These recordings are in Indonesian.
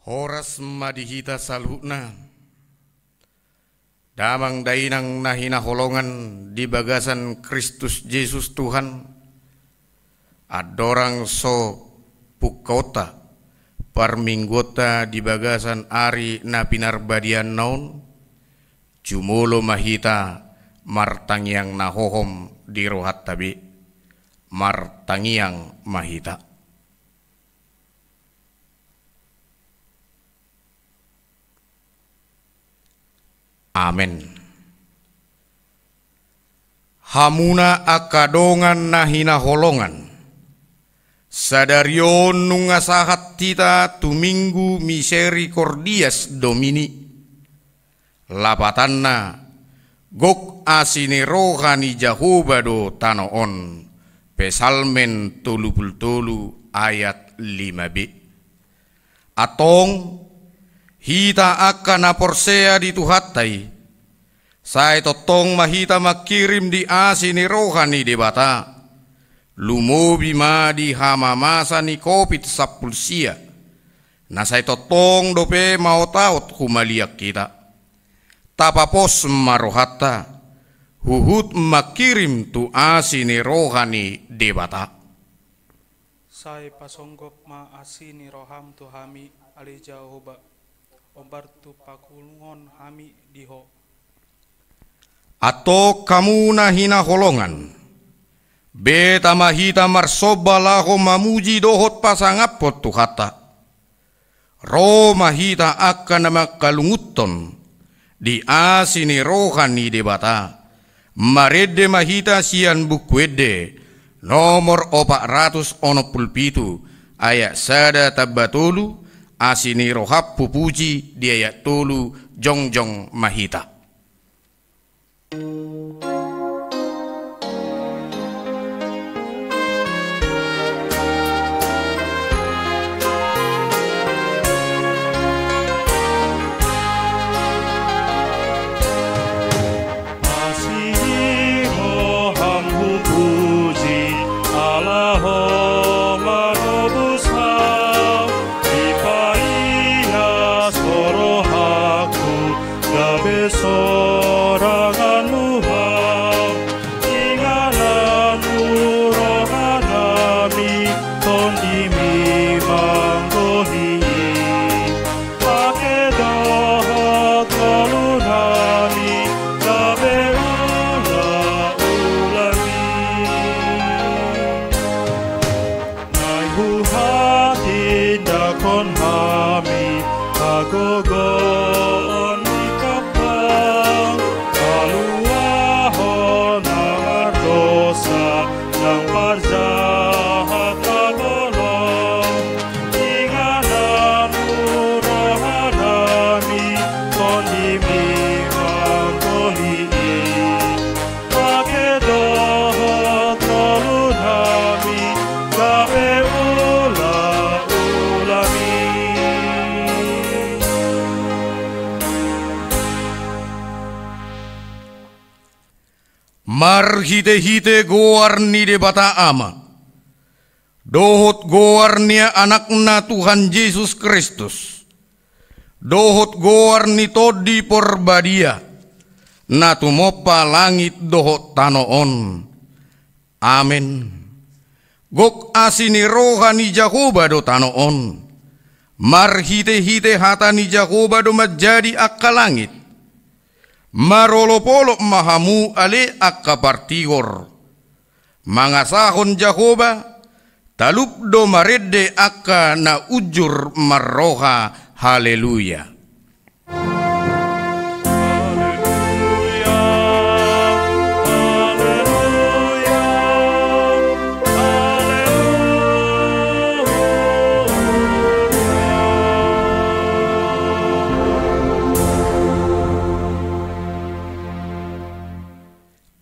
Horas madihita salhuna damang dainang nahina holongan di bagasan Kristus Yesus Tuhan adorang so pukota parminggota di bagasan ari na pinarbadian naun jumulo mahita martangiang nahohom di rohat tabi martangiang mahita. Amen. Hamuna akadongan nahina holongan sadarion nungasahat tita tuminggu misericordias Domini lapatanna gok asini rohani Jahobado tanoon pesalmen tolu ayat 5b atong hita akan aporsea di tuhatai saya totong mahita makirim di asini rohani debata lumobi ma di hamamasa ni kopit sapulsia na saya totong dope mau taut humaliak kita tapapos marohata huhut makirim tu asini rohani debata saya pasonggok ma asini roham tu hami ali Jehovah ombar tu pakulungon hami diho atau kamu nahina holongan beta mahita marsoba laho mamuji dohot pasangapot tu hata ro mahita akan makalunguton di asini rohani debata marede mahita sian bukwede nomor 417 ayat sada tabatulu asini rohap pupuji di ayat tolu jongjong mahita. Mar hite goarni de bata ama dohot goarnia anakna Tuhan Yesus Kristus dohot goarni todi porbadia na tumopa langit dohot tanoon amen gok asini rohani Jahobado tanoon mar hite hatani Jahobado menjadi akka langit marolopolo mahamu ale akapartigor mangasahon Jehovah talup do marede akka na ujur marroha haleluya.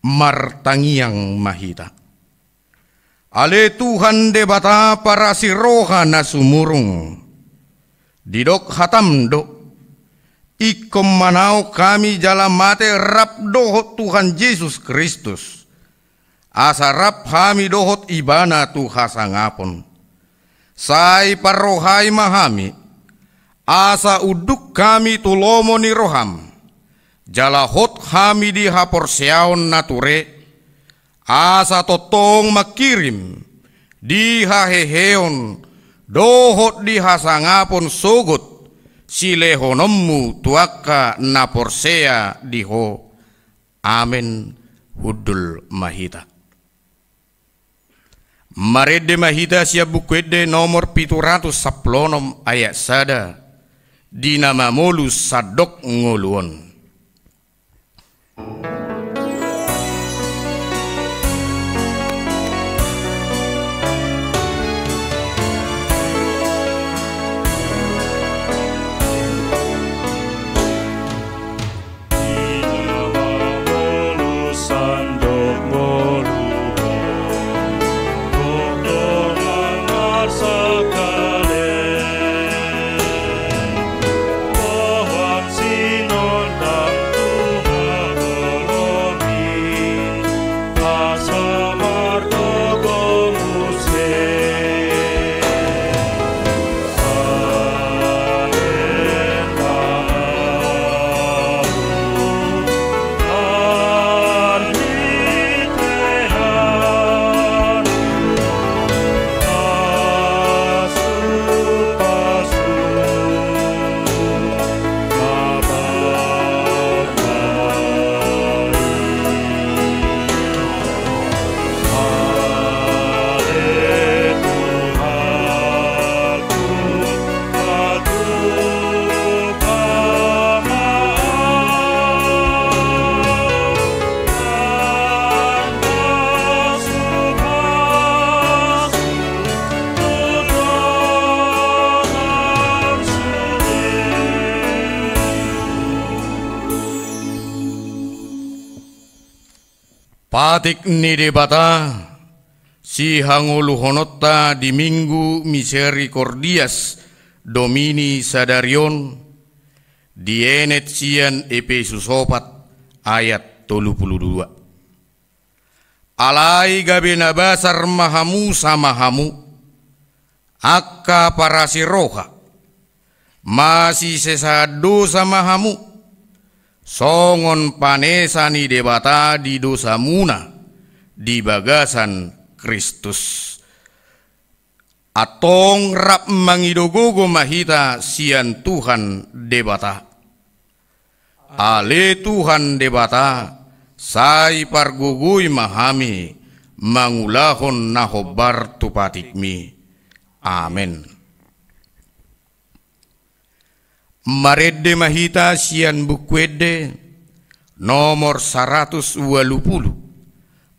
Martangiang mahita ale Tuhan debata para si roha na sumurung didok hatam do ikom manau kami jalan mate rap dohot Tuhan Yesus Kristus asa rap hami dohot ibana tu hasangapon sai parohai mahami asa uduk kami tulomoni roham, jalahot kami di haporseaon nature, asa totong makirim, di haheheon, dohot di hasangapon sogot, silehonommu tuaka naporsea diho. Amen. Hudul Mahita. Marede Mahita siap bukwede nomor 710 ayat sada, di nama molu sadok ngoluon. Patik ni debata si hangulu honota di minggu misericordias domini sadarion di enet sian Efesus 4 ayat 32. Alai gabena basar mahamu samahamu akka parasi roha masih sesado samahamu songon panesani debata di dosa muna di bagasan Kristus. Atong rap mangidogogo mahita sian Tuhan debata. Ale Tuhan debata sai pargugui mahami mangulahon nahobar tupatikmi. Amen. Marede mahita sian bukwede nomor 120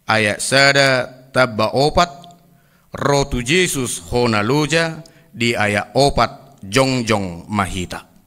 ayat sada tabba opat rotu Yesus honaloja di ayat opat jongjong mahita.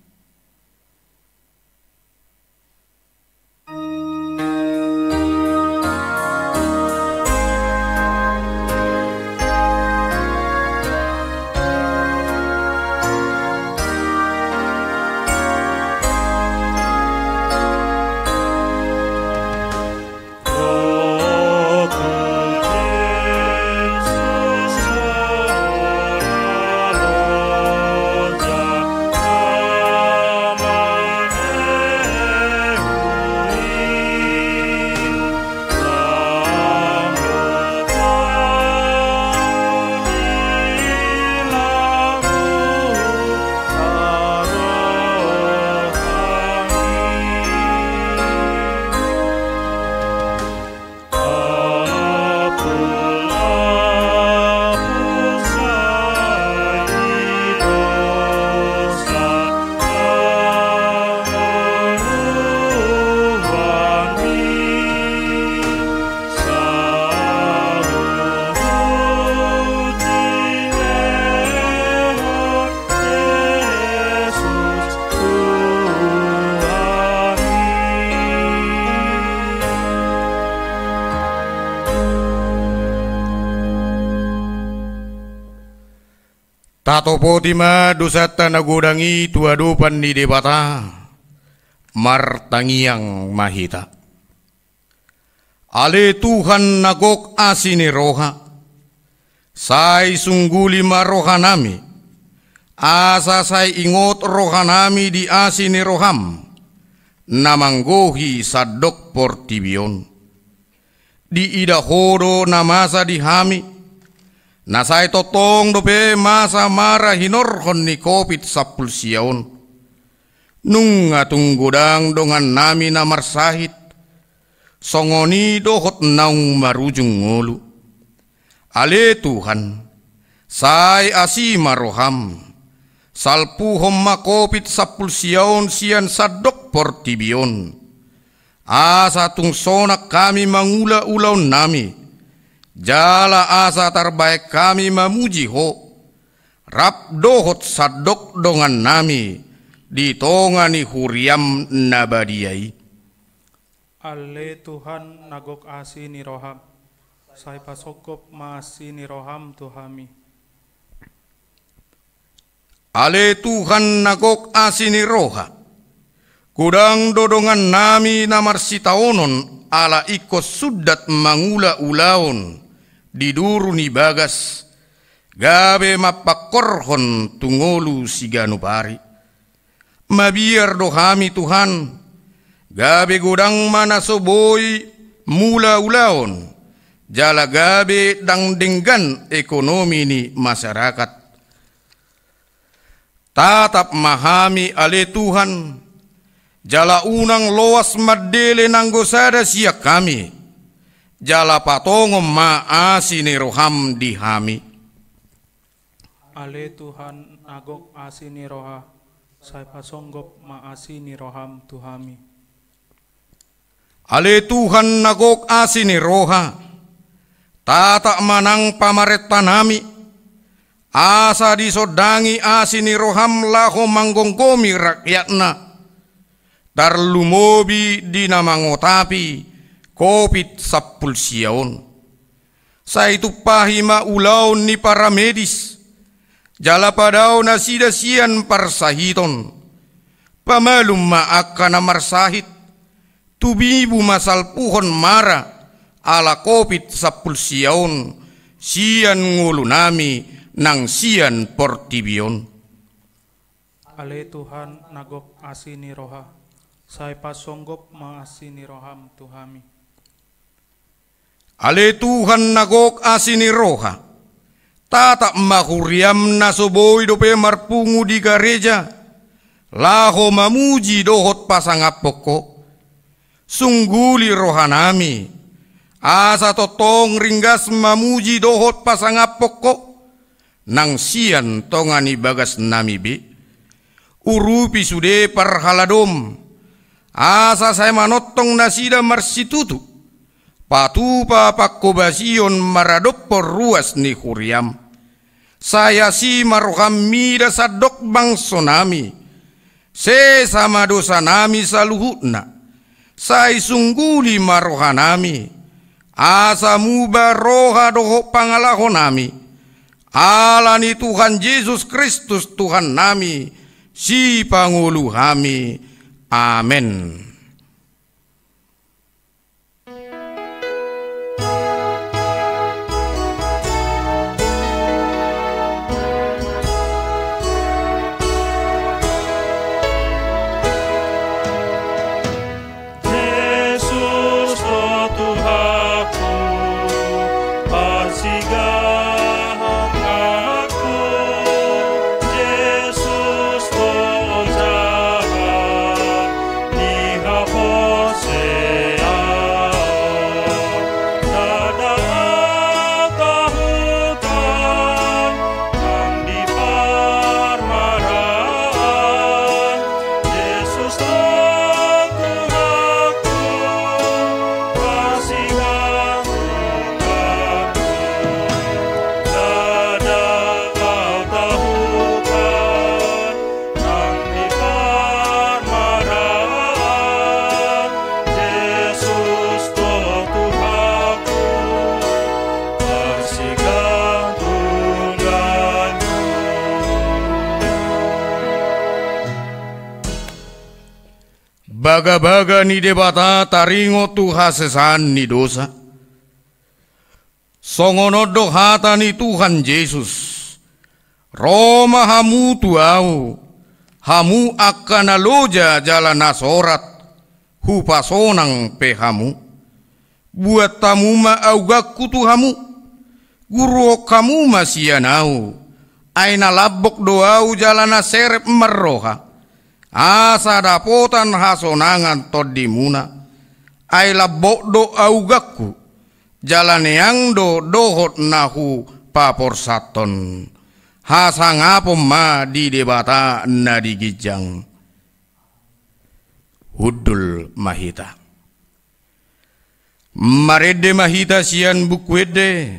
Tato potima dosata nagudangi tuadupan di debata martangiang mahita. Ale Tuhan nagok asini roha, sai sungguli maroha nami, Asa say ingot rohanami di asini roham, namanggohi sadok portibion. Di ida hodo namasa di hami, nasay totong dope masa mara hinorhon ni kopit sapul siyaon. Nung atung godang dongan nami namar sahit, songoni dohot naung marujung ngolu. Ale Tuhan, say asima roham, salpu homma kopit sapul siyaon sian sadok portibion. Asa tung sonak kami mangula-ulau nami, jala asa terbaik kami mamuji ho. Rap dohot sadok dongan nami, di tongani huriam nabadiai. Ale Tuhan nagok asini roham, say pasokop maasini roham tuhami. Ale Tuhan nagok asini roha, kudang dodongan nami namar sitaonon ala ikos sudat mangula ulaon diduruni bagas gabe mapakorhon tungolu siganupari. Mabiar dohami Tuhan gabe godang mana soboi mula ulaon jala gabe dang denggan ekonomi ni masyarakat. Tatap mahami ale Tuhan, jala unang loas madele nanggosada siak kami, jala patongom maasini roham dihami. Ale Tuhan nagok asini roha, say pasonggop maasini roham tuhami. Ale Tuhan nagok asini roha, tata manang pamaretanami, asa disodangi asini roham laho manggonggomi rakyatna. Darlumobi dinamangotapi kopit sapul siyaon. Sa itu pahima ulaon ni para medis, jala padao na sida sian parsahiton. Pamalum maaka na marsahit, tubibu masal puhon mara, ala kopit sapul siyaon, sian ngulu nami, nang sian portibion. Ale Tuhan nagok asini roha, say pasonggop maasini roham tuhami. Ale Tuhan nagok asini roha, tata mahuriam nasoboy dope marpungu di gereja, laho mamuji dohot pasangapoko, sungguli rohanami, asa totong ringgas mamuji dohot pasangapoko, nang sian tongani bagas nami be, urupi sude parhaladom, asa saya manotong nasida marsitutu, patu papakobasion maradopor ruas ni huriam, saya si maroham mida sadok bangso nami, se sama dosa nami saluhutna, saya sungguli marohanami, asa muba roha doho pangalaho nami, ala ni Tuhan Yesus Kristus Tuhan nami, si pangulu kami. Amin. Baga-baga ni debata taringo Tuhan sesan ni dosa. Songono dohata ni Tuhan Yesus. Roma hamu tuau, hamu akan aloja jalan nasorat, hupasonang pehamu. Buat tamu ma augaku tu hamu, guru kamu masianau. Aina labok doau jalan serep meroha, asa dapotan hasonangan todimuna. Ai labok do augaku, jalan yang do dohot nahu papor saton. Hasang apa ma di debata na digijang. Hudul Mahita. Marede Mahita sian bukwede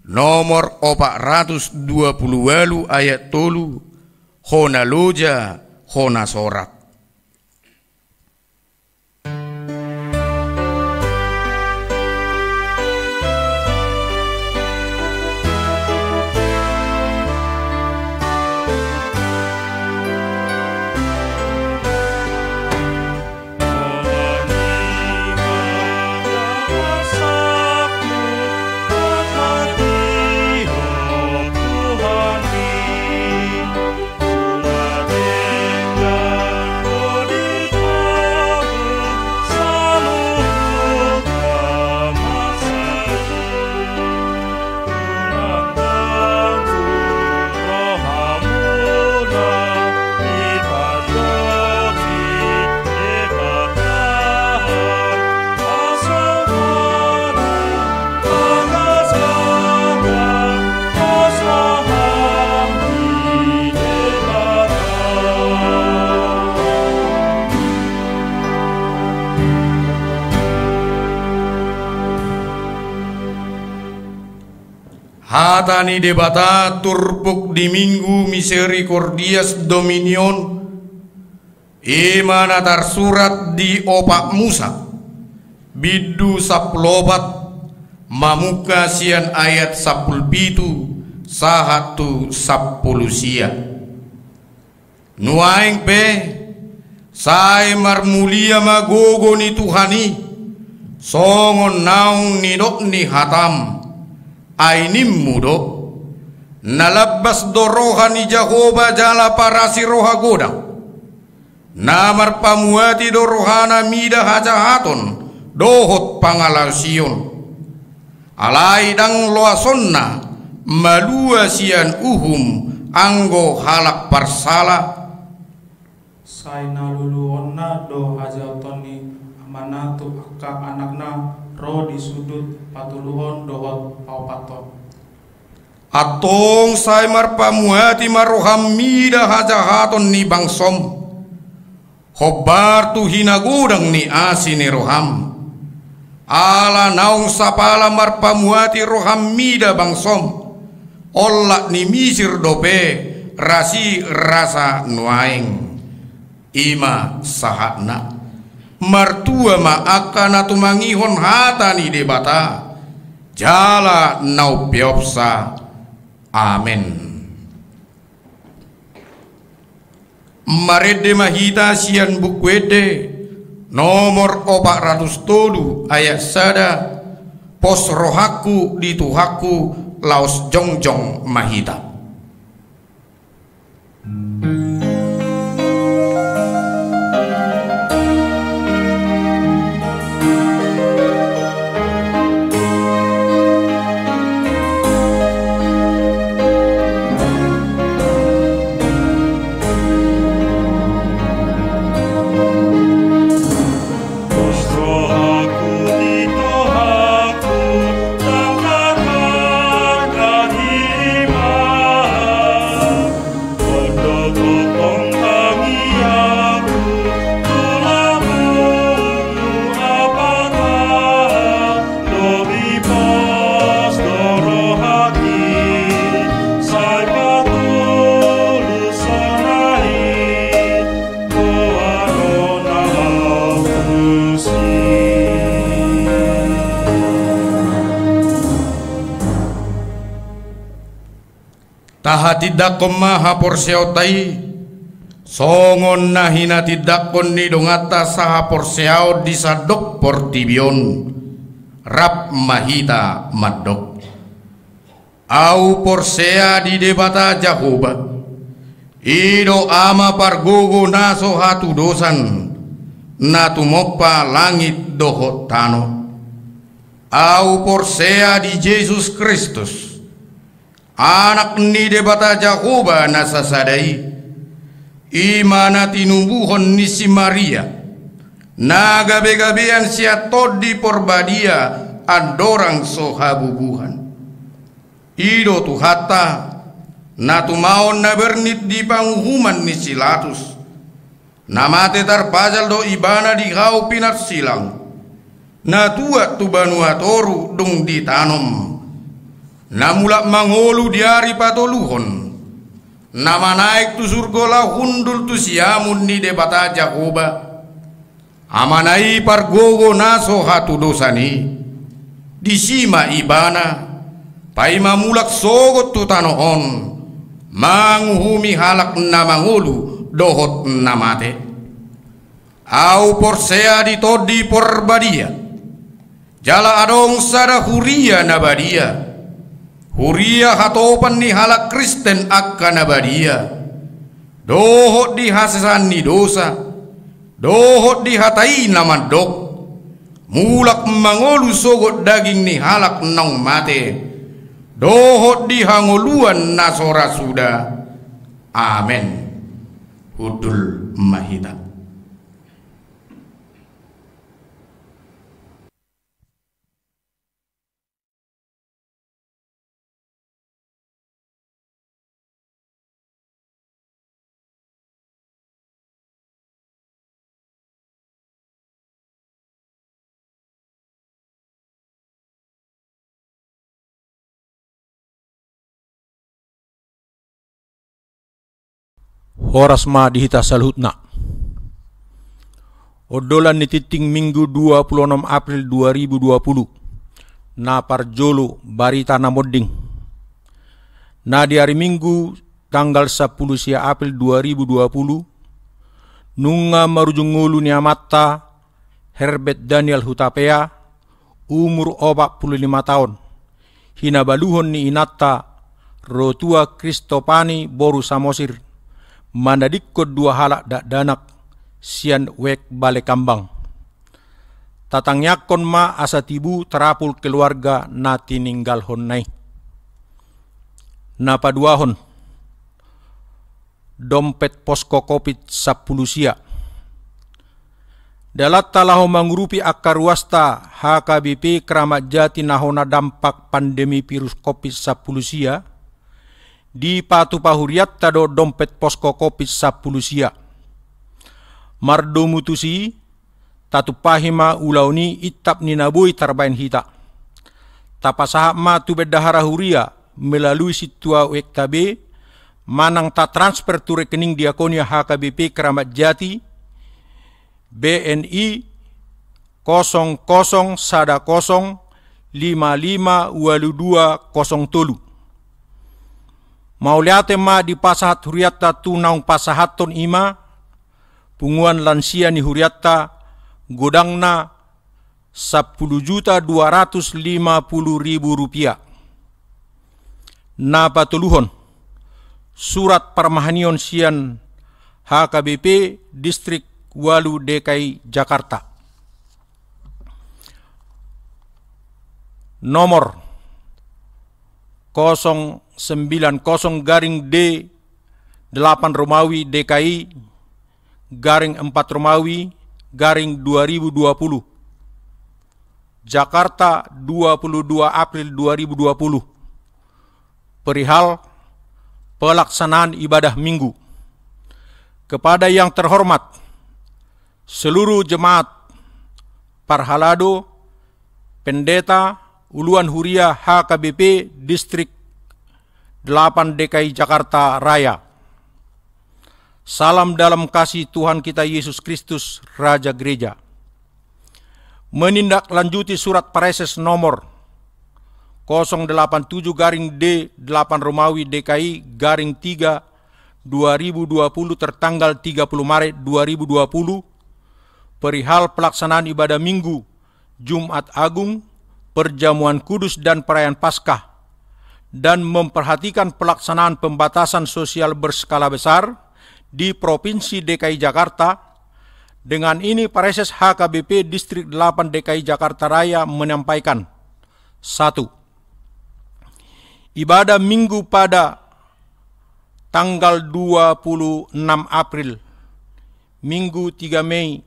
nomor 428 ayat 3 hona loja hona sorak. Hatani debata turpuk di minggu misericordias dominion imana tersurat di opak Musa bidu saplobat mamuka sian ayat 17 sahatu 10 sia nuaing pe sai marmulia magogo ni Tuhani songon naung nidok ni hatam ainim mudo nalabas do rohani Jahoba jala parasi roha godang namar pamuati do rohana mida hajahaton dohot pangalausion alai dang loasonna malua sian uhum anggo halak parsala saina lulu onna do hajatoni amanatu akka anakna ro di sudut patuluhon dohot paupaton atong saimar pamuati maroham mida hajahaton ni bangsom hobar tu hinagudang ni asini roham ala naung sapala mar pamuati roham mida bangsom olla ni misir dope rasi rasa nuaing ima sahatna martua ma akan atumangihon hatani debata jala nau piopsa amen. Marede Mahita sian bukwede nomor 407 ayat sada pos rohaku di tuhaku laos jongjong Mahita. Taha tidak maha porseotai songon nahina tidak ni dongata saha porseao disadok portibion rap Mahita madok Au porsea di debata Jahoba. Ido ama pargogo naso hatu dosan. Natu mopa langit doho tano. Au porsea di Yesus Kristus. Anak ni debata Jahoba nasasadai. Imana tinumbuhon nisi Maria. Nagabe-gabean siatod di porbadia adorang sohabubuhan. Ido tuhata natumaon na bernit di panghuman ni silatus. Namate tarpajal do ibana di hau pinat silang. Natua tu banua toru dong ditanom. Namulak mangolu diari patoluhon. Nama naik tu surgola hundul tu siamun ni debata Jahoba. Amanai pargogo naso hatu dosani. Disima ibana. Paima mulak sogot tu tanohon. Manguhumi halak namangulu dohot namate. Au porsea ditodi porbadia. Jala adong sada huria nabadia. Huria hatopan ni halak Kristen akka nabadia. Dohot di hasasan ni dosa. Dohot di hatai namadok. Mulak mangolu sogot daging ni halak nong mate. Dohot di hangoluan nasora suda. Amen. Hudul Mahita. Horas ma dihita salhutna. Odolan ni titing Minggu 26 April 2020. Na parjolo barita na modding. Na di hari Minggu tanggal 10 sia April 2020. Nunga marujung ngulu ni amatta Herbert Daniel Hutapea umur 45 tahun. Hinabaluhon ni inatta rotua Kristopani boru samosir. Mandadikko dua halak dak danak sian wek bale kambang. Tatangyakon ma asa tibu terapul keluarga na tininggal honnai. Na paduahon dompet posko covid 10 sia. Dalat talaho mangurupi akar wasta HKBP Kramat Jati nahona dampak pandemi virus covid 10 sia. Di patu pahuriat tado dompet posko covid 10 sia. Mardo mutusi tatu pahima ulauni itap ninabui tarbain hita. Tapasahap ma tu bedahara huria melalui situa wektabe manang ta transfer tu rekening diakonia HKBP Kramat Jati BNI 00 sada 0 55 22 Mauliate ma di pasahat huriatta tunang pasahaton ima punguan lansia ni huriatta godangna 10.250.000 rupiah. Na patuluhon surat parmahanion sian HKBP Distrik Walu DKI Jakarta. Nomor 090 garing D 8 Romawi DKI garing 4 Romawi garing 2020 Jakarta 22 April 2020 perihal pelaksanaan ibadah minggu. Kepada yang terhormat seluruh jemaat Parhalado Pendeta Uluan Huria HKBP Distrik 8 DKI Jakarta Raya. Salam dalam kasih Tuhan kita Yesus Kristus, Raja Gereja. Menindaklanjuti surat Pareses nomor 087 garing D 8 Romawi DKI garing 3 2020 tertanggal 30 Maret 2020 perihal pelaksanaan ibadah Minggu, Jumat Agung, Perjamuan Kudus dan Perayaan Paskah dan memperhatikan pelaksanaan pembatasan sosial berskala besar di Provinsi DKI Jakarta. Dengan ini, Pareses HKBP Distrik 8 DKI Jakarta Raya menyampaikan: 1. Ibadah Minggu pada tanggal 26 April, Minggu 3 Mei,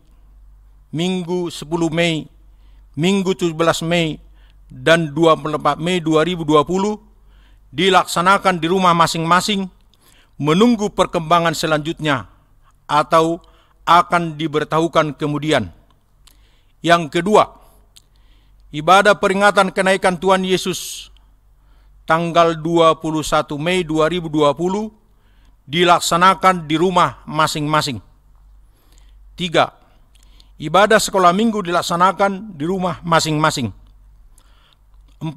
Minggu 10 Mei, Minggu 17 Mei, dan 24 Mei 2020 dilaksanakan di rumah masing-masing menunggu perkembangan selanjutnya atau akan diberitahukan kemudian. Yang kedua, ibadah peringatan kenaikan Tuhan Yesus tanggal 21 Mei 2020 dilaksanakan di rumah masing-masing. 3. Ibadah sekolah minggu dilaksanakan di rumah masing-masing. 4.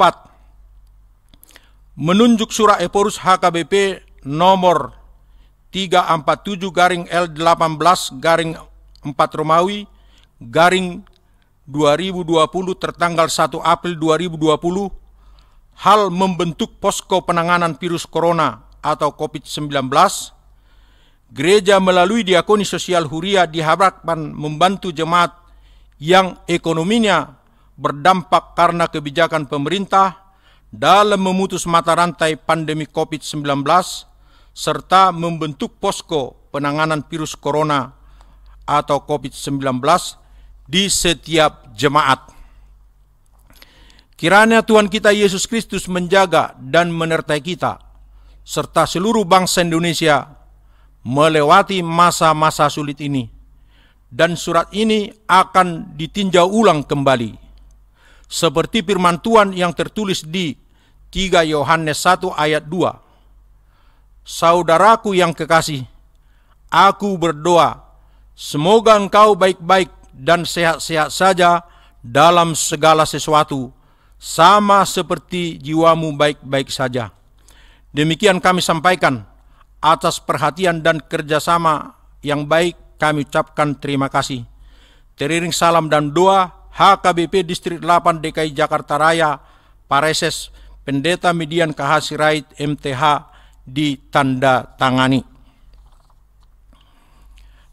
Menunjuk surat Eporus HKBP nomor 347/L18/4 Romawi _2020 tertanggal 1 April 2020 hal membentuk posko penanganan virus corona atau COVID-19. Gereja melalui diakoni sosial Huria diharapkan membantu jemaat yang ekonominya berdampak karena kebijakan pemerintah dalam memutus mata rantai pandemi COVID-19 serta membentuk posko penanganan virus corona atau COVID-19 di setiap jemaat. Kiranya Tuhan kita Yesus Kristus menjaga dan menyertai kita serta seluruh bangsa Indonesia melewati masa-masa sulit ini. Dan surat ini akan ditinjau ulang kembali seperti firman Tuhan yang tertulis di 3 Yohanes 1 ayat 2. Saudaraku yang kekasih, aku berdoa, semoga engkau baik-baik dan sehat-sehat saja dalam segala sesuatu, sama seperti jiwamu baik-baik saja. Demikian kami sampaikan. Atas perhatian dan kerjasama yang baik kami ucapkan terima kasih. Teriring salam dan doa HKBP Distrik 8 DKI Jakarta Raya, Pareses Pendeta Median KH Sirait MTH ditanda tangani.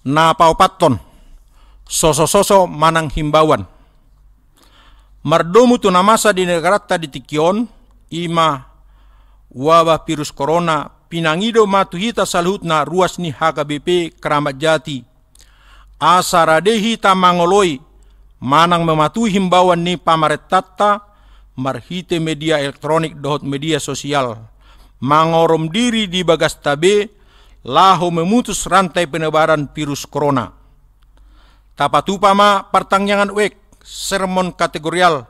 Na paupaton soso-soso manang himbauan. Mardomu tunamasa di negara di Tikion ima wabah virus corona pinangido matuhita salhutna ruas ni HKBP Keramat Jati. Asaradehi tamangoloi manang mematuhi himbauan ni pamaretata marhite media elektronik dohot media sosial. Mangorom diri di bagas tabe laho memutus rantai penyebaran virus corona. Tapatupama pertangyangan wek sermon kategorial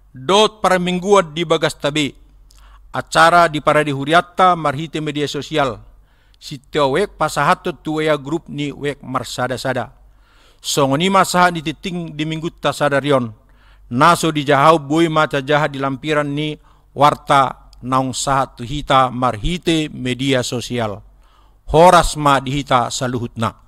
dot para mingguan di bagas tabe. Acara di Paradi Huriatta marhite media sosial. Sitio wek pasahatot tuaya grup ni wek marsada-sada. Songoni masaha di titing di minggu tasadarion. Naso di jahau boy maca jahat di lampiran ni warta naung sahat tuhita marhite media sosial. Horas ma dihita saluhutna.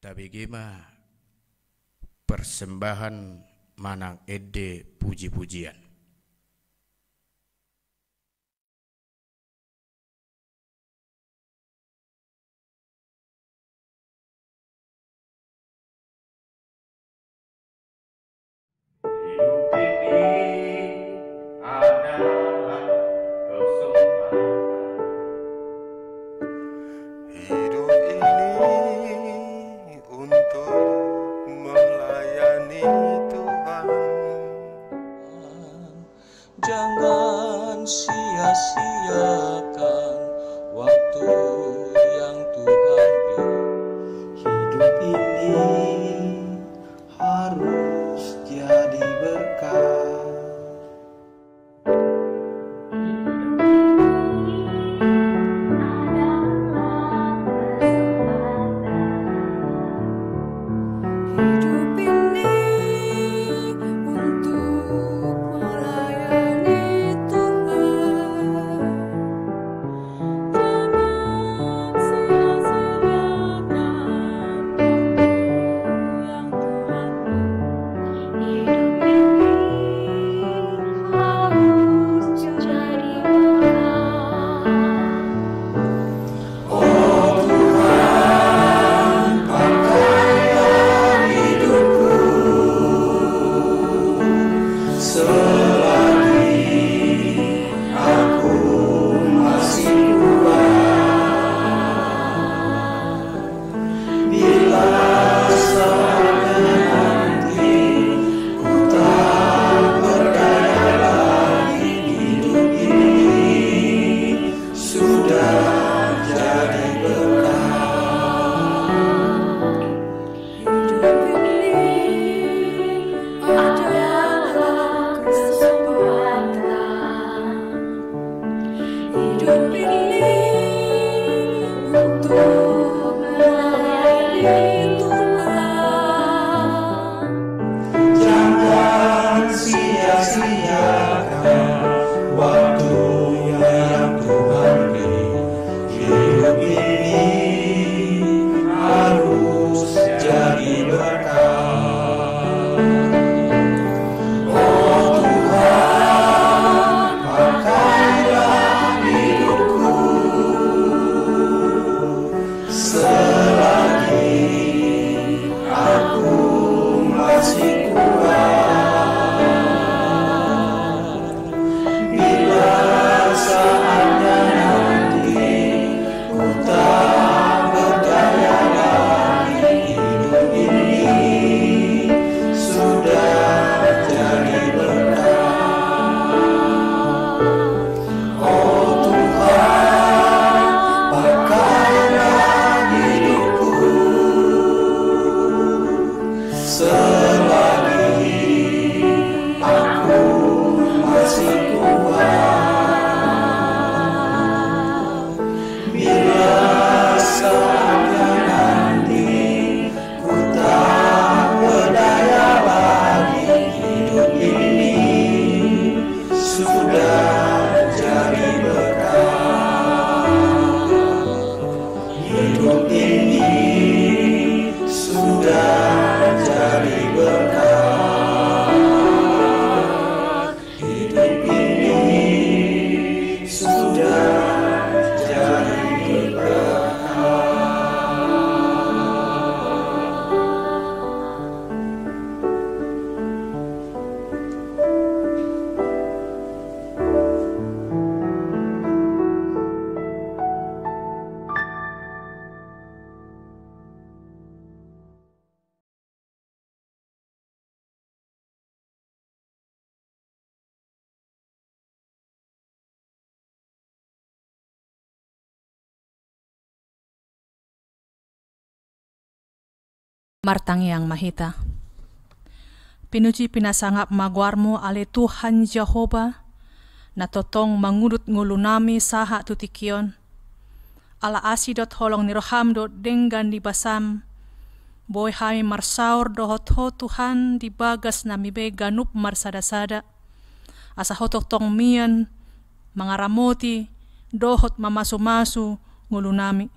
Tabigima persembahan manang ede puji-pujian. Hidup ini adalah kesempatan. Hidup ini untuk melayani Tuhan. Jangan sia-siakan waktu yang Tuhan beri. Hidup ini harus jadi berkah. Oh Tuhan, pakailah hidupku selagi aku masih kuat. Bila saatnya nanti ku tak berdaya lagi, hidup ini sudah jadi berkah. Oh Tuhan, pakailah hidupku selagi aku masih kuat. Bila saatnya nanti ku tak berdaya lagi, hidup ini sudah jadi berkah. Hidup ini sudah jadi berkah. Hidup ini sudah jadi berkah. Martang yang mahita. Pinuji pinasangap magwarmo ale Tuhan Jehova, na totong mangudut ngulunami saha tutikion. Ala asidot holong niroham dot denggan di basam, boy hami marsaur dohot ho Tuhan di bagas namibe ganup marsada-sada. Asa hotok tong mian, mangaramoti, dohot mamasu-masu ngulunami.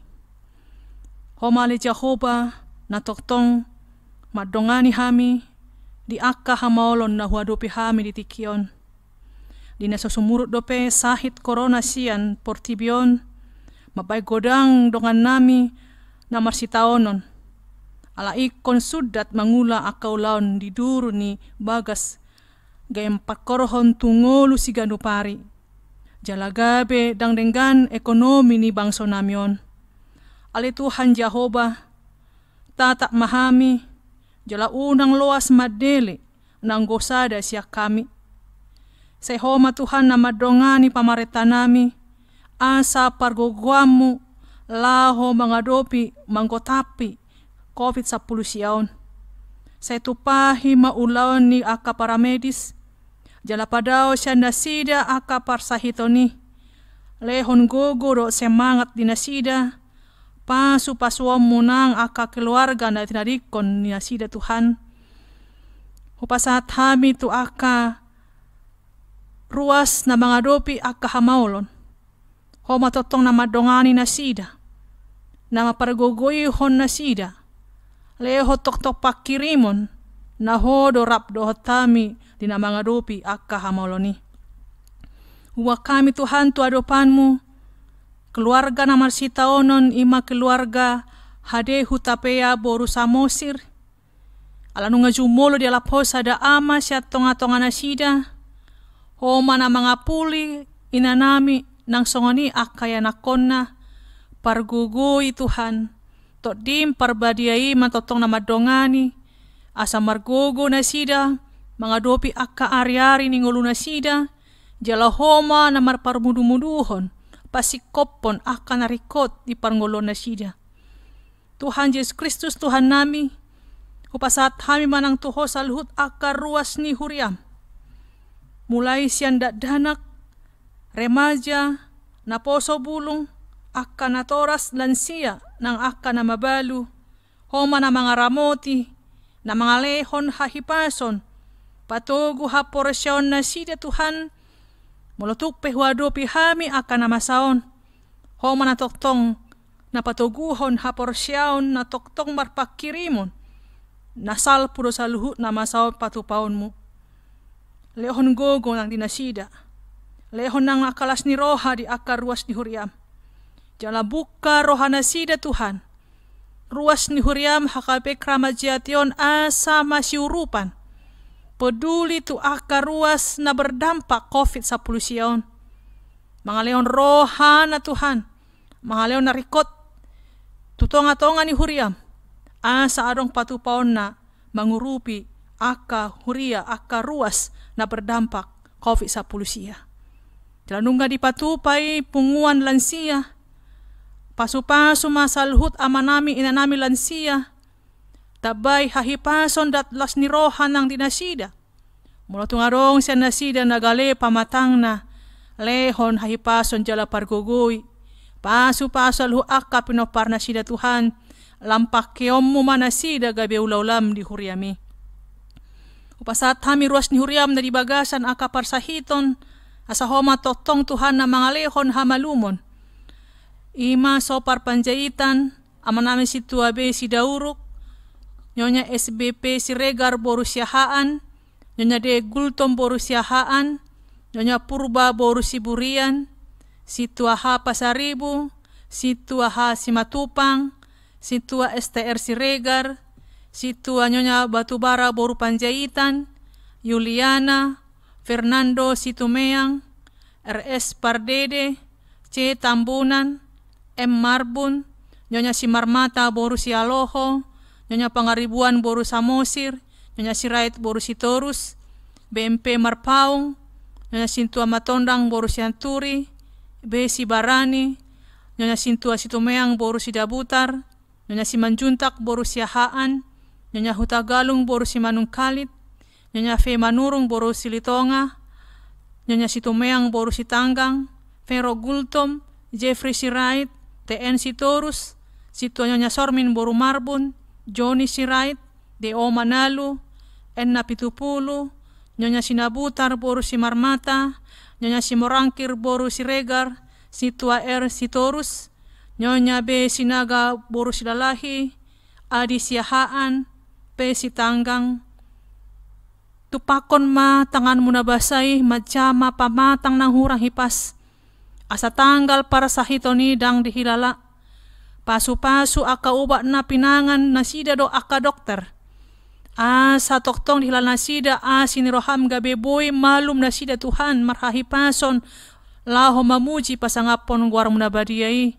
Homale Jehova, na toktong madongani hami di akka hamaolon na huadopi hami di tikion. Di nasusumurut dope sahit corona sian portibion, mabay godang dongan nami na marsitaonon. Ala ikon sudat mangula akaulaon di duru ni bagas gayam pakorohon tungolu si ganupari. Jalagabe dang denggan ekonomi ni bangso namion. Ale Tuhan Jehova, tatak mahami, jala unang loas madele, nang gosada siya kami. Sehoma Tuhan na madongani pamareta nami, asa pargogwamu, laho mangadopi, manggotapi, COVID-10 siyaon. Saya tupahi maulaon ni aka paramedis, jala padao siya nasida aka parsahitoni, lehon gogoro semangat dinasida, pasu-pasuam munang aka keluarga na tinarikon ni nasida Tuhan. Hupasat hami tu aka ruas na mangadopi aka hamaulon. Homa totong na madongani nasida, na mapargogoyhon nasida, leho tok-tok pakirimon, na hodo rap dohotami di na mangadopi aka hamauloni. Huwa kami Tuhan tu adopanmu, keluarga na marsitaonon ima keluarga hade hutapea boru samosir. Alanu ngajumolo di alapos ada ama siya tonga-tonga nasida. Homa na mga puli inanami nang songoni akaya nakonna. Pargugoy Tuhan. Todim parbadiai matotong na madongani. Asa margogo nasida. Mga dopi akka ari-ari ni ngulu nasida. Jala homa na marparmudu-muduhon. Pasikopon akan narikot di parngolo nasida. Tuhan Yesus Kristus Tuhan nami, hupasat kami manang tuho sa luhut akar ruas ni huriam. Mulai siyan danak, remaja, naposo bulong, akan natoras lansia ng akan na mabalu, homa na mga ramoti, na mga lehon hahipason, patugu haporasyon na sida Tuhan, mulutuk pehuadopi hami akan namasaon, homa na toktong, na patuguhon haporasyon na toktong marpakirimon, nasal puro sa luhut na masaon patupaon mo. Lehon gogo ng dinasida, lehon ng akalas ni roha di akar ruas ni Huriam. Jala buka roha na sida Tuhan, ruas ni Huriam hakapek ramajation asa masyurupan. Peduli tu akar ruas na berdampak COVID-10 siyon. Mga leon roha na Tuhan, mga leon na rikot, tutonga-tonga ni Huriam, asa adong patupaon na mangurupi aka huria aka ruas na berdampak COVID-10 siya. Telanungga dipatupai punguan lansia, pasu-pasu masalhut amanami inanami lansia, tabay hahipason datlas ni rohan ng dinasida. Mula tungarong siya nasida nagale pamatang na, lehon hahipason jala pargugoy, pasu-pasu alhuak ka pinopar na sida Tuhan, lampak keom mo manasida gabi ulaulam di Huriami. Upasat hami ruas ni Huriam na dibagasan akaparsahiton, asa homa totong Tuhan na mga lehon hamalumon. Ima sopar panjaitan, aman namin si Tuabe si Dauruk, nyonya SBP si Regar borusiahaan, nyonya De Gultom borusiahaan, nyonya Purba borusiburian, si Tuaha Pasaribu, si Tuaha si Matupang, si Tua STR si Regar, si Tua nyonya Batubara boru panjaitan, Yuliana, Fernando si Tumeang, RS Pardede, C Tambunan, M. Marbun, nyonya si Marmata boru si Aloho, nyonya Pangaribuan boru Samosir, nyonya si Rait boru si Torus, BMP Marpaung, nyonya Sintua Matondang boru si Anturi, B. si Barani, nyonya Sintua si Tumeang boru si Dabutar, nyonya si Manjuntak boru si Haan, nyonya Hutagalung boru si Manungkalit, nyonya Fe Manurung boru si Litonga, nyonya si Tumeang boru si Tanggang, Vero Gultom, Jeffrey si Rait, TN si Torus, si Nyonya Sormin boru Marbun, Johnny si Rait, D.O. Manalu, Enna Pitupulu, Nyonya si Nabutar boru si Marmata, Nyonya si Morangkir boru si Regar, si Tua R si Torus, Nyonya B si Naga boru si Lalahi, Adi si Haan, P si Tanggang. Tupakon ma tangan muna basay, madjama pamatang ng hurang hipas, asa tanggal para sa hitoni dang dihilala. Pasu-pasu aka uba na pinangan na sida do aka dokter. Asa toktong dihilala na sida siniroham gabe boy malum na sida Tuhan marhahipason laho mamuji pasangapon guar muna badiyay.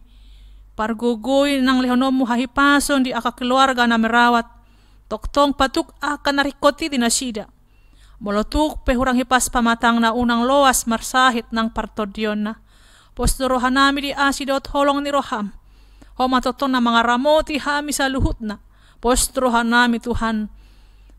Pargugoy nang lehonomu hahipason di aka keluarga na merawat. Toktong patuk aka narikoti di na sida. Molotuk pehurang hipas pamatang na unang loas marsahit ng partodyon na. Postorohan nami di asidot holong ni Roham. Homa toton na mga ramoti hami sa luhut na. Postorohan nami Tuhan.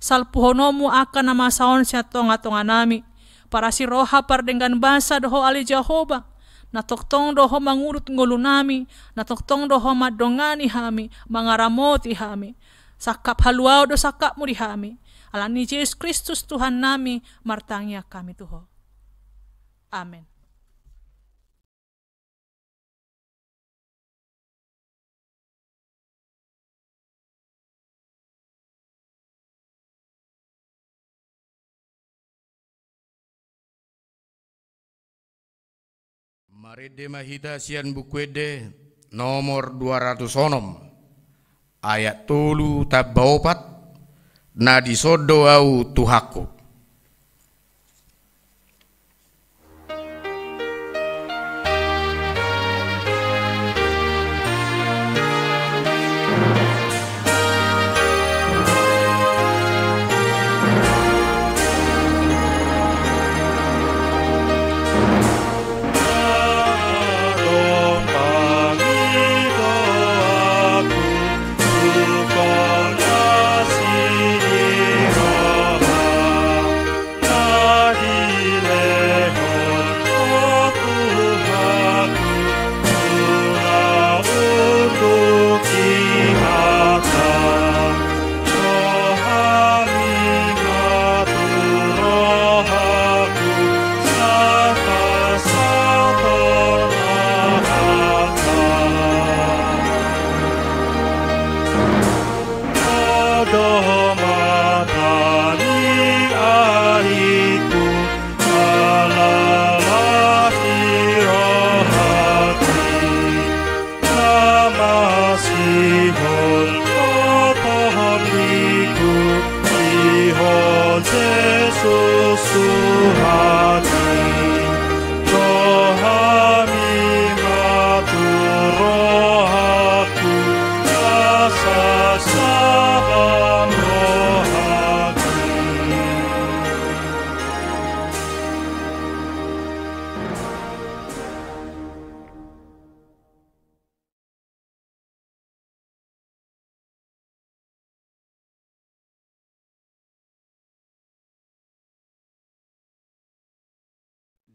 Salpuhonomu akan na masaon siya tonga-tonga nami. Para si Roha pardenggan basa doho ali Jehovah. Natoktong doho mangurut ngulu nami. Natoktong doho madongani hami. Mga ramoti hami. Sakap haluaw do sakap mo di hami. Alam ni Yesus Kristus Tuhan nami. Martangya kami tuho. Amen. Marede mahidasian bukwede nomor 206 ayat 3 tabaopat na disodo au tuhaku.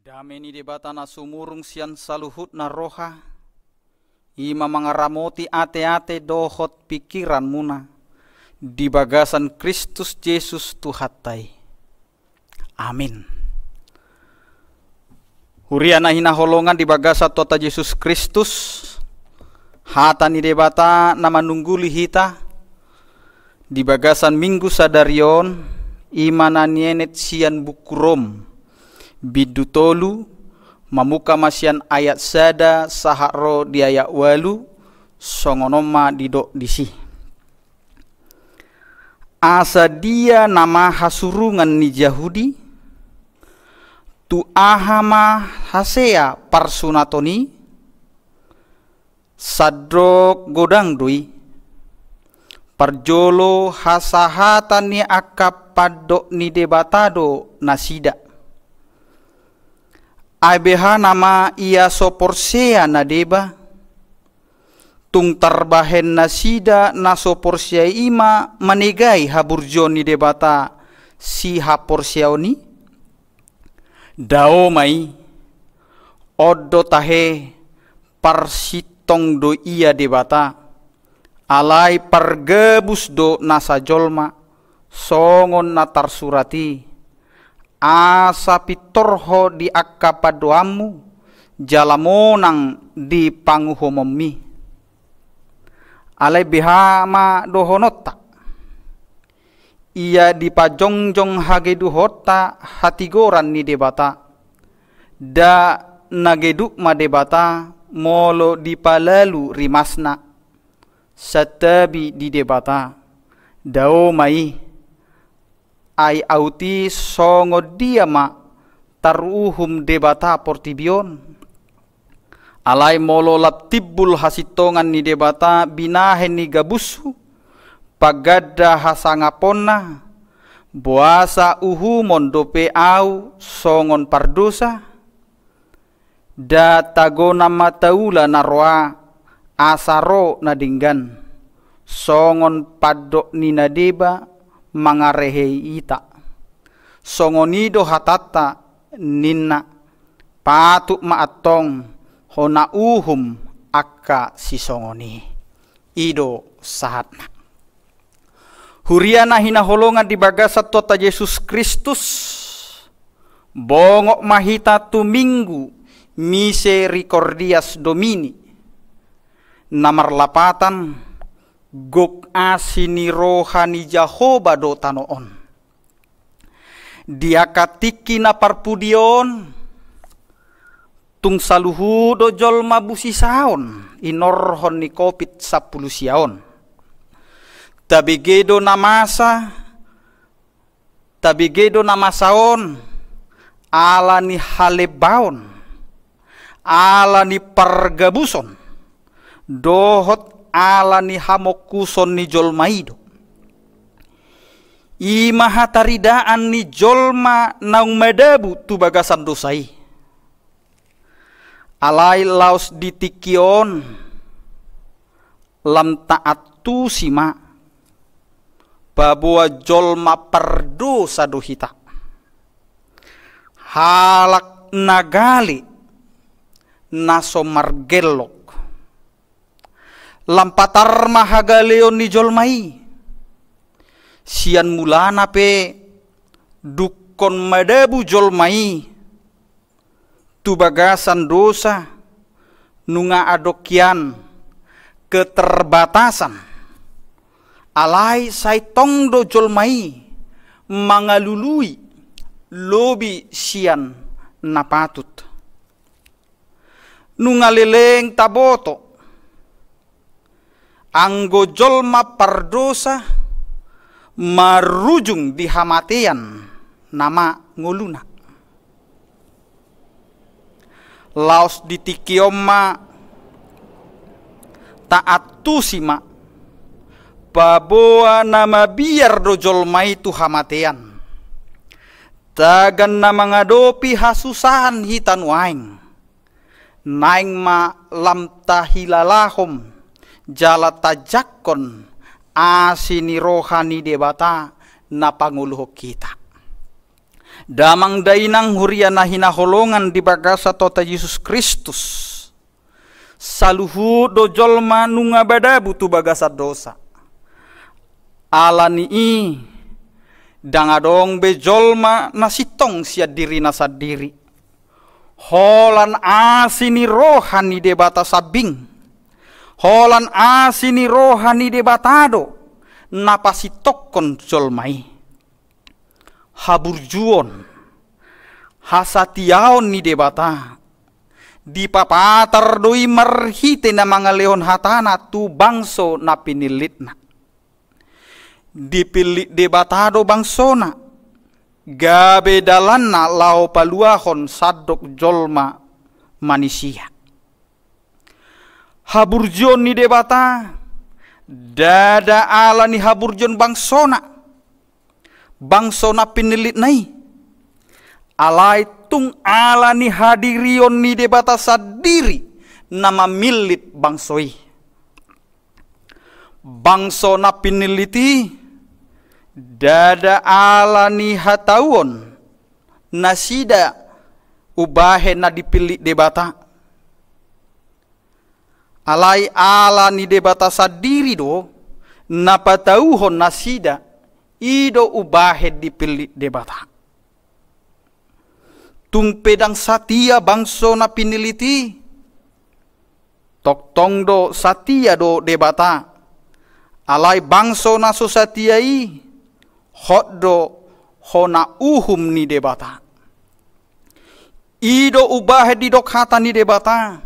Dameni debata na sumurung sian saluhut na roha, ima mangaramoti ate-ate dohot pikiran muna, di bagasan Kristus Yesus Tuhatai. Amin. Huriana hinaholongan di bagasa Tota Yesus Kristus, hata ni debata na manungguli hita, di bagasan Minggu Sadarion, ima na nienet sian bukurom, bidutolu mamuka masian ayat sada saharo di ayat walu songonoma didok disi. Asa dia nama hasurungan ni Yahudi tu ahama hasea parsunatoni sadrok godang dui parjolo hasahatan ni akap padok ni debatado nasida. Aibeha nama ia soporsea na deba, tung tarbahen na sida na soporsea ima manegai haburjon ni debata si haporseaoni. Dao mai, odo tahe parsitong do ia debata, alai pargebus do nasa jolma, songon na tarsurati. Asa pitorho di akapadoamu jalamonang di panguhomomi alai bihama dohonota ia di pajongjong hageduhota hatigoran ni debata da nageduk ma debata molo di palalu rimasna satabi di debata dao mai ai auti songo dia ma taruhum debata portibion alai molo laptibul hasitongan ni debata binahen ni gabusu pagadda hasangaponna boasa uhumon dope au songon pardosa da tagona mataula narwa asaro nadinggan songon padok ni nadeba mangarehei ita songonido hatata ninna patuk maatong hona uhum akka si songoni ido sahatna. Huriana hinaholongan di bagasa Tota Yesus Kristus bongok mahita tu minggu misericordias domini namarlapatan gok asini rohani Jahoba do tanoon. Dia katiki na parpudion tung saluhu do jolma busi saon inorhon ni kopit 10 siaon. Tabigedo namasaon ala ni halebaon ala ni pargabuson dohot ala ni hamokuson ni jolmaido. Ima hataridaan ni jolma naung madabu tu bagasan dosai. Alai laos ditikion lam taat tu sima babua jolma perdosa dohita. Halak nagali naso margelok lampatar mahagaleon ni jolmai sian mulana pe dukon madabu jolmai tu bagasan dosa nunga adokyan keterbatasan alai sai tong do jolmai mangalului lobi sian napatut. Nungaleleng taboto anggo jolma pardosa marujung di hamatian nama nguluna. Laos ditikioma taat tusima baboa nama biar do jolma itu hamatian. Tagan nama ngadopi hasusahan hitan waing. Naing ma lam tahilalahom jala tajakon asini rohani debata na panguluh kita. Damang dainang huriana hina holongan di bagasa tota Yesus Kristus. Saluhu do jolma nunga bada butu bagasa dosa. Alani i dangadong be jolma nasitong sia diri nasadiri. Holan asini rohani debata sabing. Holan asini rohani debatado napasi tokon jolmai. Haburjuon hasatiaon ni debata di papatar doi marhite na mga leon hatana tu bangso na pinilitna. Dipilit debatado bangsona gabe dalanna lao paluahon sadok jolma manusia. Haburjon ni debata dada ala ni haburjon bangsona pinilit nai alai tung ala ni hadirion ni debata sadiri nama milit bangsoi bangsona piniliti dada ala ni hatauon nasida ubahe na dipilih debata alai ala ni debata sadiri do napatauhon nasida ido ubahe dipilih debata tung pedang satia bangso na piniliti toktong do satia do debata alai bangso na susatiai hot do hona uhum ni debata ido ubahe di dok hata ni debata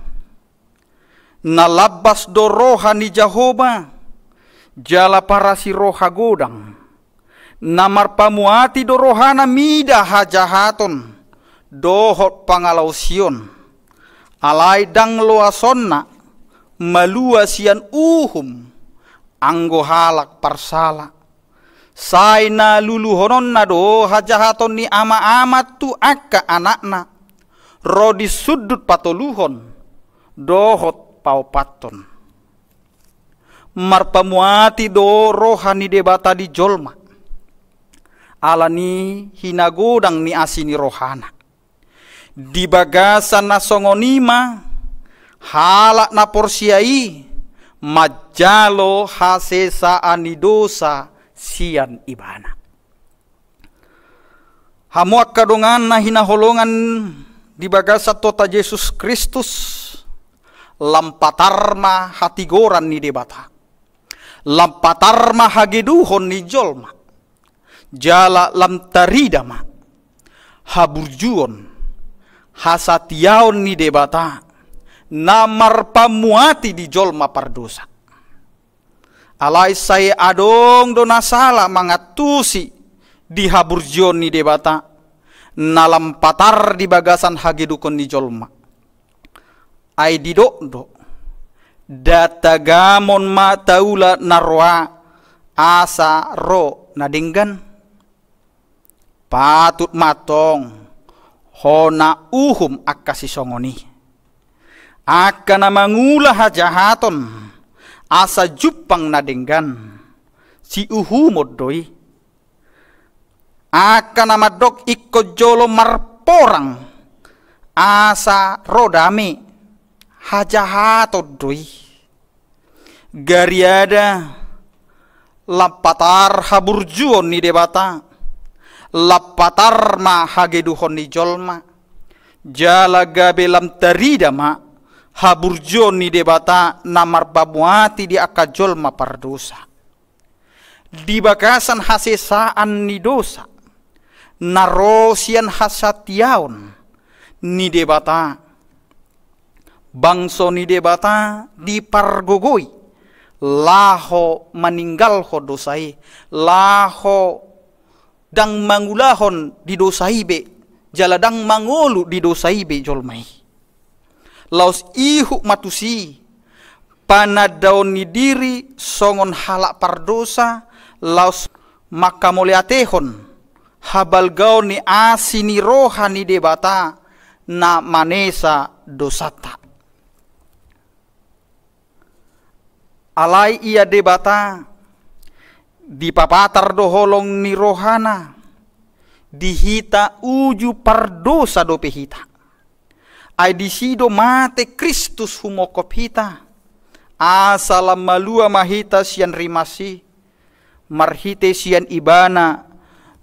na labas do roha ni Jahoba jala parasi roha godang namar pamuati do rohana mida hajahaton dohot pangalausion alai dang loasonna malua sian uhum anggo halak parsala sai na luluhonon na do hajahaton ni ama-ama tu akka anakna rodi sudut patoluhon dohot paupaton marpamuati do rohani debata di jolma alani hinagodang ni asini rohana di bagasan na songonima halak na porsiai majalo hasesa anidosa sian ibana hamuak kadongan na hinaholongan di bagasa tota Yesus Kristus lampatarma hatigoran ni debata lampatarma hageduhon ni jolma jala lam taridama haburjuon hasatiaon ni debata namar pamuati di jolma pardosa alai saya adong do nasala mangatusi di haburjuon ni debata nalampatar di bagasan hagedukon ni jolma ai didok do datagamon mataula narwa asa ro nadinggan patut matong hona uhum akasi songoni akana mangula hajahaton asa jupang nadinggan si uhumod doi akana madok ikko jolo marporang asa rodame hajahaton doi gariada lapatar haburjuon ni debata lapatar ma hageduhon ni jolma jala gabelam tarida ma haburjon ni debata namar babuati di aka jolma pardosa di bagasan hasesaan ni dosa, narosian hasatiaon ni debata, bangso ni debata dipargogoi, laho maninggalho dosai, laho dang mangulahon di dosai be, jaladang mangolu di dosai be jolmai. Laos ihu matusi, panadaon ni diri songon halak pardosa, laos makamoleatehon, habal gaon ni asini rohani debata, na manesa dosata. Alai ia debata, dipapatar doholong ni rohana, dihita uju pardosa dope hita. Ai disido mate Kristus humokop hita, asalam malua mahita sian rimasi, marhite sian ibana,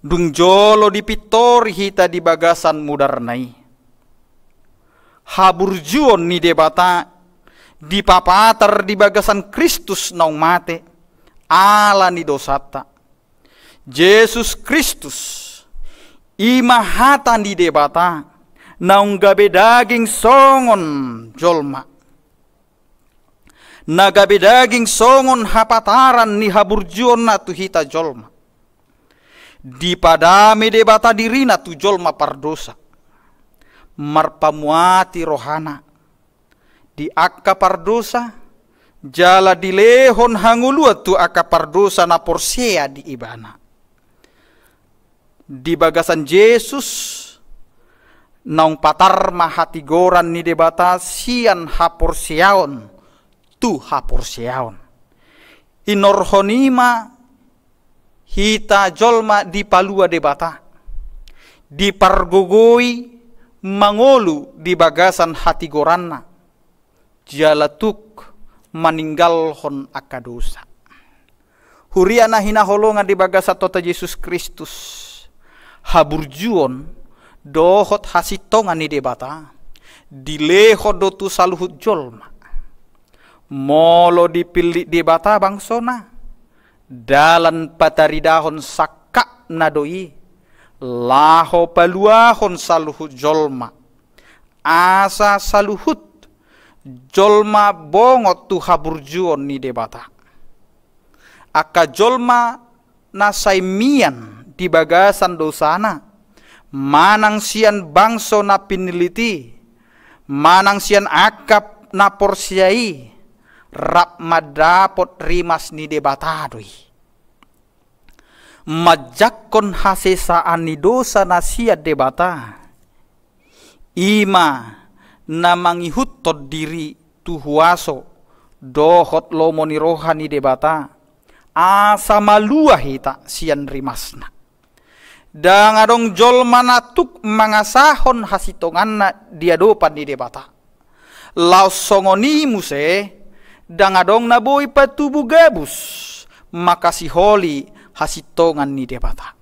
dung jolo dipitori hita di bagasan mudarnai. Haburjuon ni debata, dipapatar di bagasan Kristus naung mate, ala ni dosata. Yesus Kristus, imahatan di debata, naung gabe daging songon jolma. Nagabe daging songon hapataran ni haburjuon na tu hita jolma. Dipadame debata dirina tu jolma pardosa. Marpamuati rohana, di akka pardosa, jala dilehon hangulua tu akka pardosa na porsea di ibana. Di bagasan Yesus, naung patar mahati goran ni debata sian haporseaon, tu haporseaon. Inorhonima hita jolma di palua debata, di pargogoi mangolu di bagasan hati goranna, jalatuk maninggalhon akadosa. Huriana hina holongan di bagasa tota Yesus Kristus, haburjuon dohot hasitongan ni debata, dileho dotu saluhut jolma, molo dipilih debata bangsona, dalan pataridahon sakak nadoi, laho paluahon saluhut jolma, asa saluhut jolma bongot tu haburjuon ni debata. Aka jolma nasaimian di bagasan dosana, manang sian bangso na piniliti, manang sian akap na porsiai, rap madapot rimas ni debatadoi. Majakon hasesaan ni dosa na siya debata, ima na mangihutod diri tuhuaso dohot lomo ni rohani debata, asa malua hita sian rimasna. Dangadong jolma natuk mangasahon hasitongan na diadopan ni debata. Laos songoni muse, dangadong naboy patubu gabus, makasiholi hasitongan ni debata.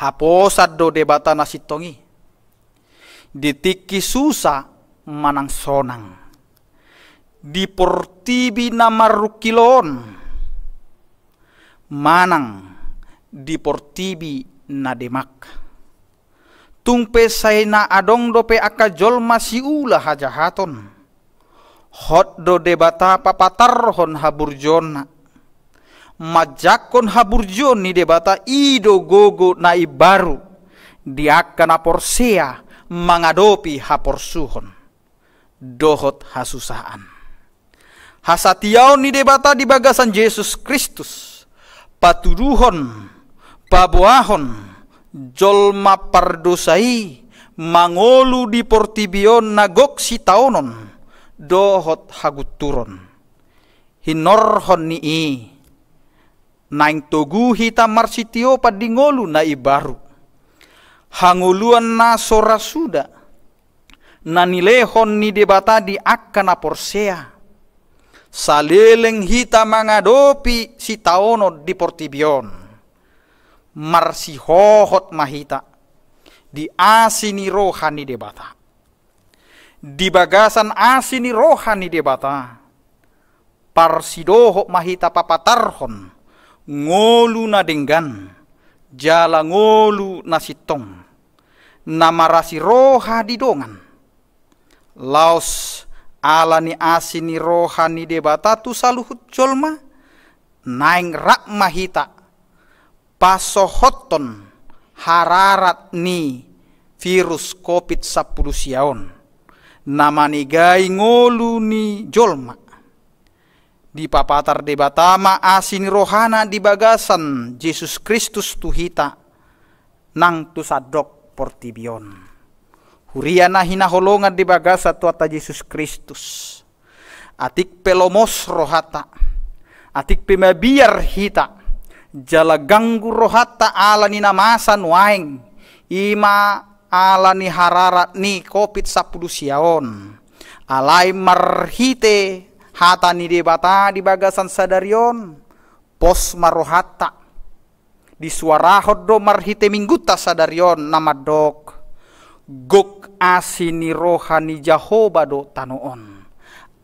Haposad do debata nasitongi, ditiki susa manang sonang, diportibi na marukilon, manang diportibi na demak. Tungpe say na adong dope akajolma siula hajahaton, hot do debata papatarhon haburjona, majakon haburjon ni debata ido gogo na ibaru, diaka na porsea mangadopi haporsuhon, dohot hasusaan. Hasatiaw ni debata di bagasan Yesus Kristus, patuduhon, pabuahon, jolma pardosai, mangolu di portibion nagok si taonon, dohot haguturon. Hinorhon ni naing togu hita marsitio padingolu na ibaru. Hanguluan na sorasuda, nanilehon ni debata di akana porsea, saleleng hita mangadopi si taono di portibion, marsihohot mahita, di asini rohani debata. Di bagasan asini rohani debata, parsidoho mahita papatarhon, ngolu na denggan, jala ngolu na sitong, namarasi roha di dongan. Laos ala ni asini roha ni debata tu saluhut jolma, naing rak mahita, pasohoton hararat ni virus COVID-19 siaon. Namani gai ngolu ni jolma. Di papatar debatama asini rohana di bagasan Yesus Kristus tuhita nang tusadok portibion. Huriana hinaholongan di bagasa tuata Yesus Kristus. Atik pelomos rohata. Atik pemabiar hita. Jala ganggu rohata ala ni namasan waing. Ima ala ni hararat ni COVID-19 siaon. Alai marhite hata ni debata di bagasan sadarion. Pos marohata. Di suarahod do marhite mingguta sadarion namadok. Gok asini rohani Jahoba do tanoon.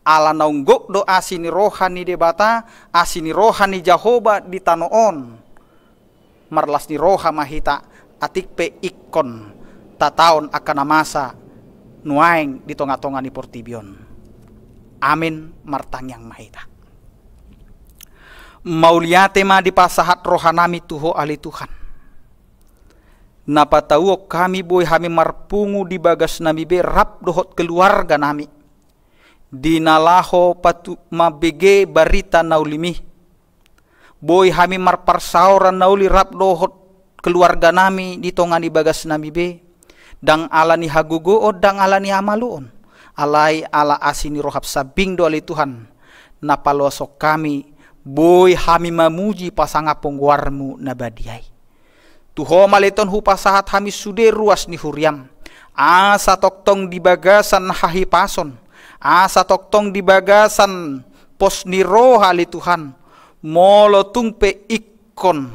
Ala naunggok do asini rohani debata, asini rohani Jahoba di tanoon. Marlas ni roha mahita atik pe ikon tataon akan masa nuaing di tonga-tonga ni portibion. Amin martangyang mahita. Mauliate ma di pasahat rohanami tuho ali Tuhan. Napatauok kami boy hami marpungu di bagas nami be rap dohot keluarga nami. Dinalaho patu mabege barita naulimi. Boy hami marparsauran nauli rap dohot keluarga nami di tongani bagas nami be. Dang ala ni hagugo o dang ala ni amaluon. Alai ala asini rohap sabing do ali Tuhan. Napalosok kami boy hami mamuji pasangapong warmu nabadiai. Tuho maleton hu pasahat hami sude ruas ni huriam. Asa toktong di bagasan hahipason. Asa toktong di bagasan pos ni roha li Tuhan. Molo tungpe ikon.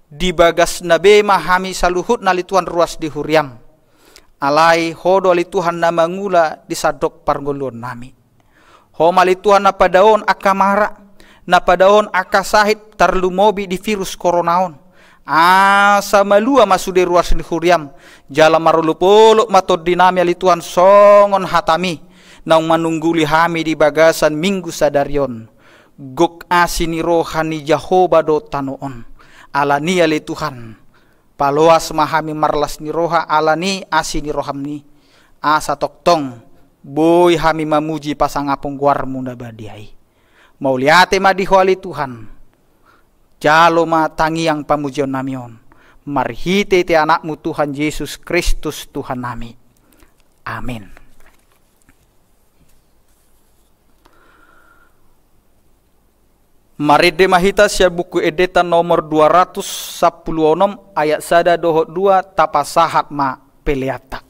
Di bagas nabe mahami saluhut na li Tuhan ruas di huriam. Alai hodo li Tuhan na mangula di sadok parngolon nami. Ho mali Tuhan na padaon akamara. Na padaon akasahit tarlumobi di virus koronaon. Asa malua masude ruas ni huriam. Jala marulupuluk matod dinami ali Tuhan songon hatami. Naung manungguli hami di bagasan minggu sadarion. Gok asini rohani Jahoba do tanoon. Alani ali Tuhan. Paloas mahami marlas ni roha alani asini rohamni. Asa toktong. Boy hami mamuji pasangapong guarmu nabadiai. Mauliate madiho ali Tuhan. Jalo matangi yang pamujian namion. Marhite te anakmu Tuhan Yesus Kristus Tuhan nami. Amin. Maride mahita sia buku edeta nomor 216 ayat sada dohot 2 tapasahat ma peleata.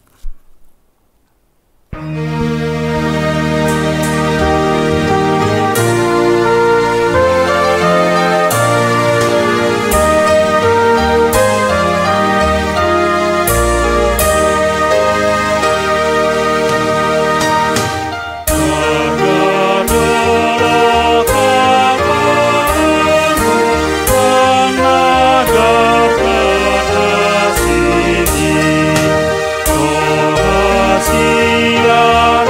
Sia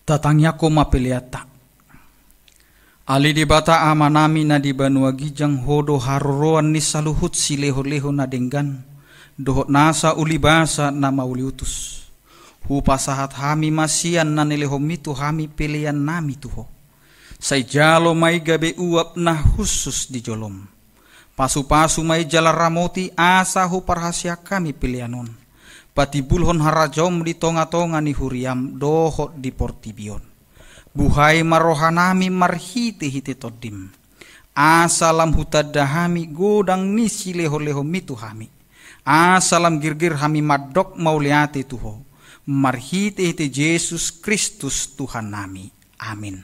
Tatangnya koma peliata. Ali di bata amanami na di banua gijang hodo haroroan ni saluhut si leho-leho na denggan. Dohot nasa uli basa na mauli utus. Hupasahat hami masian na nilehomitu hami pilihan nami tuho. Say jalo may gabe uap na khusus di jolom. Pasu-pasu may jala ramoti asa huparhasya kami pilihanon. Pati bulhon harajom di tonga-tonga ni huriam dohot di portibion. Buhay marohanami marhiti-hiti todim. Asalam hutadahami godang nisi leho-leho mitu hami. Asalam girgir hami madok mauliati tuho. Marhiti-hiti Yesus Kristus Tuhan nami. Amin.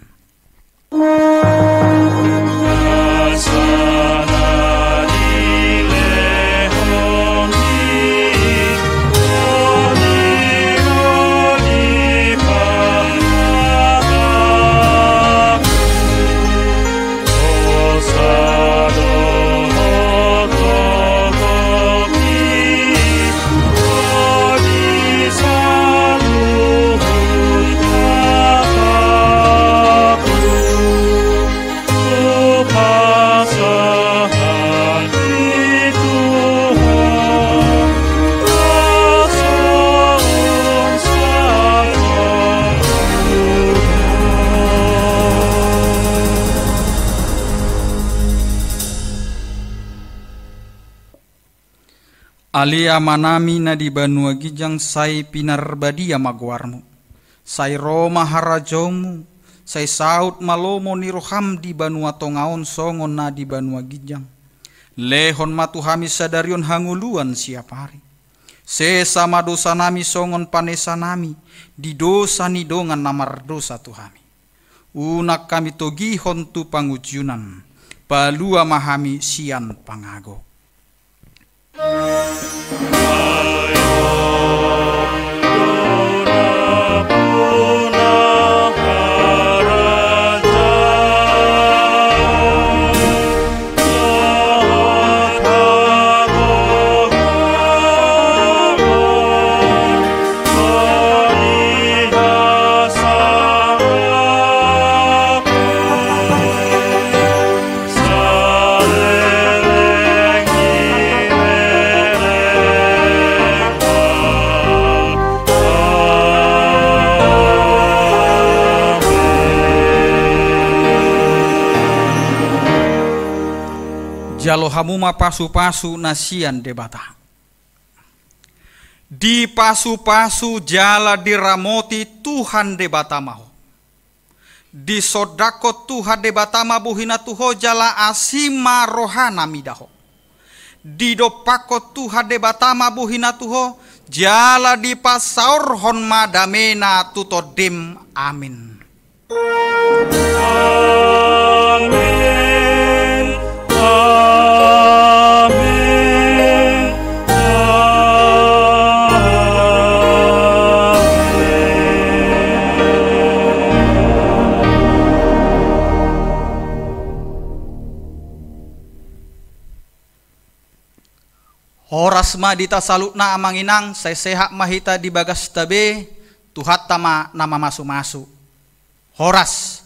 Ali amanami na di banua gijang say pinarbadia magwarmu. Say Roma harajomu. Say saut malomo ni roham di banua tongaon songon na di banua gijang. Lehon matuhami sadarion hanguluan siapari. Sesama dosa nami songon panesa nami. Di dosa ni dongan namar dosa tuhami. Unak kami togihon tu pangujunan. Palua mahami sian pangago. Jalo hamuma pasu-pasu nasian debata. Di pasu-pasu jala diramoti Tuhan debata maho. Di sodako Tuhan debata mabuhina tuho jala asima rohana midaho. Di dopako Tuhan debata mabuhina tuho jala di pasaur hon madamena tutodem. Amin. Amin. Horas ma dita salutna amanginang say sehat mahita di bagas tabe tuhat tama nama masu-masu. Horas